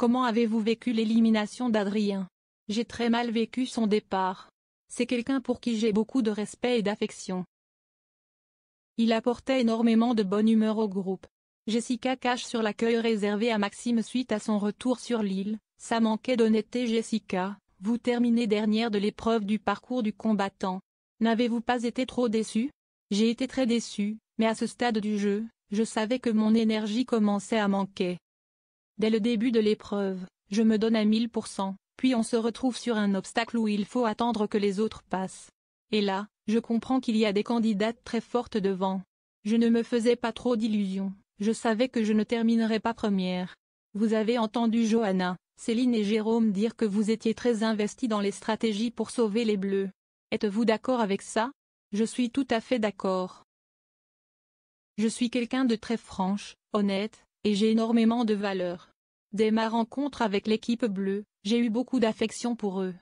Comment avez-vous vécu l'élimination d'Adrien? J'ai très mal vécu son départ. C'est quelqu'un pour qui j'ai beaucoup de respect et d'affection. Il apportait énormément de bonne humeur au groupe. Jessica cache sur l'accueil réservé à Maxime suite à son retour sur l'île. Ça manquait d'honnêteté. Jessica, vous terminez dernière de l'épreuve du parcours du combattant. N'avez-vous pas été trop déçue? J'ai été très déçue, mais à ce stade du jeu, je savais que mon énergie commençait à manquer. Dès le début de l'épreuve, je me donne à 1000%, puis on se retrouve sur un obstacle où il faut attendre que les autres passent. Et là, je comprends qu'il y a des candidates très fortes devant. Je ne me faisais pas trop d'illusions, je savais que je ne terminerais pas première. Vous avez entendu Johanna, Céline et Jérôme dire que vous étiez très investis dans les stratégies pour sauver les Bleus. Êtes-vous d'accord avec ça? Je suis tout à fait d'accord. Je suis quelqu'un de très franche, honnête, et j'ai énormément de valeur. Dès ma rencontre avec l'équipe bleue, j'ai eu beaucoup d'affection pour eux.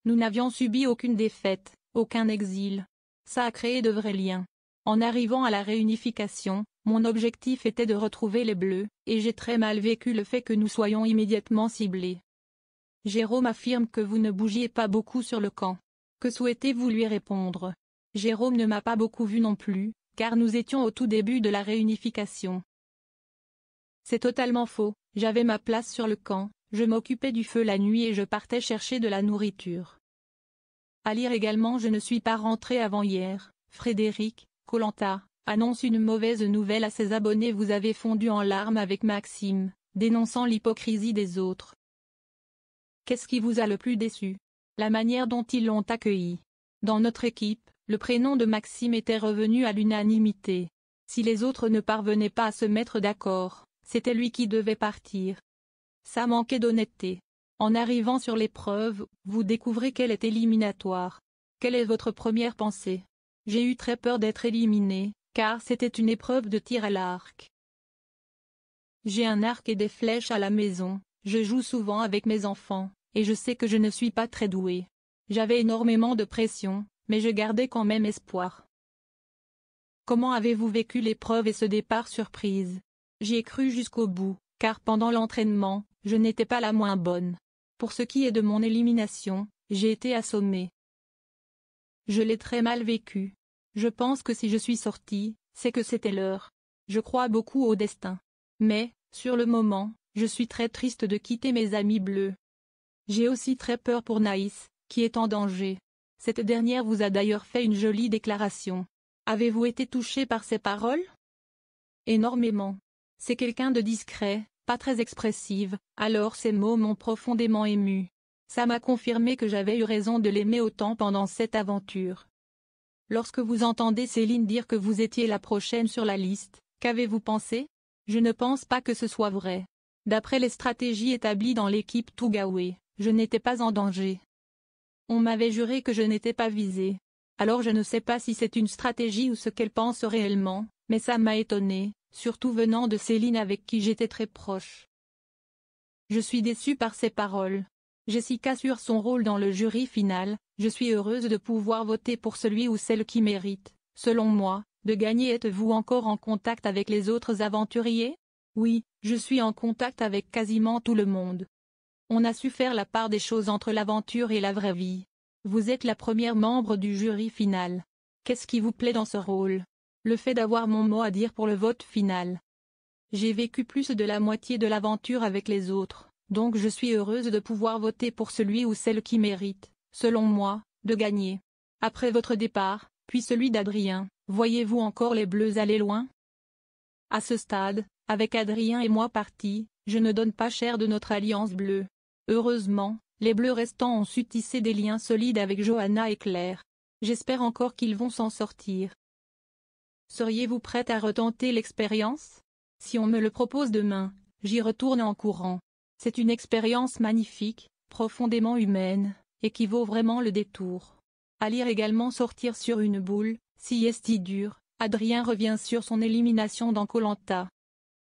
Nous n'avions subi aucune défaite, aucun exil. Ça a créé de vrais liens. En arrivant à la réunification, mon objectif était de retrouver les Bleus, et j'ai très mal vécu le fait que nous soyons immédiatement ciblés. Jérôme affirme que vous ne bougiez pas beaucoup sur le camp. Que souhaitez-vous lui répondre? Jérôme ne m'a pas beaucoup vu non plus, car nous étions au tout début de la réunification. C'est totalement faux, j'avais ma place sur le camp, je m'occupais du feu la nuit et je partais chercher de la nourriture. À lire également: je ne suis pas rentré avant hier. Frédéric, Koh-Lanta, annonce une mauvaise nouvelle à ses abonnés. Vous avez fondu en larmes avec Maxime, dénonçant l'hypocrisie des autres. Qu'est-ce qui vous a le plus déçu? La manière dont ils l'ont accueilli. Dans notre équipe, le prénom de Maxime était revenu à l'unanimité. Si les autres ne parvenaient pas à se mettre d'accord, c'était lui qui devait partir. Ça manquait d'honnêteté. En arrivant sur l'épreuve, vous découvrez qu'elle est éliminatoire. Quelle est votre première pensée? J'ai eu très peur d'être éliminé, car c'était une épreuve de tir à l'arc. J'ai un arc et des flèches à la maison, je joue souvent avec mes enfants, et je sais que je ne suis pas très doué. J'avais énormément de pression, mais je gardais quand même espoir. Comment avez-vous vécu l'épreuve et ce départ surprise? J'y ai cru jusqu'au bout, car pendant l'entraînement, je n'étais pas la moins bonne. Pour ce qui est de mon élimination, j'ai été assommée. Je l'ai très mal vécu. Je pense que si je suis sortie, c'est que c'était l'heure. Je crois beaucoup au destin. Mais, sur le moment, je suis très triste de quitter mes amis bleus. J'ai aussi très peur pour Naïs, qui est en danger. Cette dernière vous a d'ailleurs fait une jolie déclaration. Avez-vous été touché par ses paroles? Énormément. C'est quelqu'un de discret, pas très expressive, alors ces mots m'ont profondément ému. Ça m'a confirmé que j'avais eu raison de l'aimer autant pendant cette aventure. Lorsque vous entendez Céline dire que vous étiez la prochaine sur la liste, qu'avez-vous pensé? Je ne pense pas que ce soit vrai. D'après les stratégies établies dans l'équipe Tougawe, je n'étais pas en danger. On m'avait juré que je n'étais pas visée. Alors je ne sais pas si c'est une stratégie ou ce qu'elle pense réellement, mais ça m'a étonnée, surtout venant de Céline avec qui j'étais très proche. Je suis déçue par ces paroles. Jessica sur son rôle dans le jury final, je suis heureuse de pouvoir voter pour celui ou celle qui mérite, selon moi, de gagner. Êtes-vous encore en contact avec les autres aventuriers? Oui, je suis en contact avec quasiment tout le monde. On a su faire la part des choses entre l'aventure et la vraie vie. Vous êtes la première membre du jury final. Qu'est-ce qui vous plaît dans ce rôle? Le fait d'avoir mon mot à dire pour le vote final. J'ai vécu plus de la moitié de l'aventure avec les autres, donc je suis heureuse de pouvoir voter pour celui ou celle qui mérite, selon moi, de gagner. Après votre départ, puis celui d'Adrien, voyez-vous encore les Bleus aller loin? À ce stade, avec Adrien et moi partis, je ne donne pas cher de notre alliance bleue. Heureusement, les Bleus restants ont su tisser des liens solides avec Johanna et Claire. J'espère encore qu'ils vont s'en sortir. Seriez-vous prête à retenter l'expérience? Si on me le propose demain, j'y retourne en courant. C'est une expérience magnifique, profondément humaine, et qui vaut vraiment le détour. À lire également: sortir sur une boule, si est dur. Adrien revient sur son élimination dans Koh-Lanta.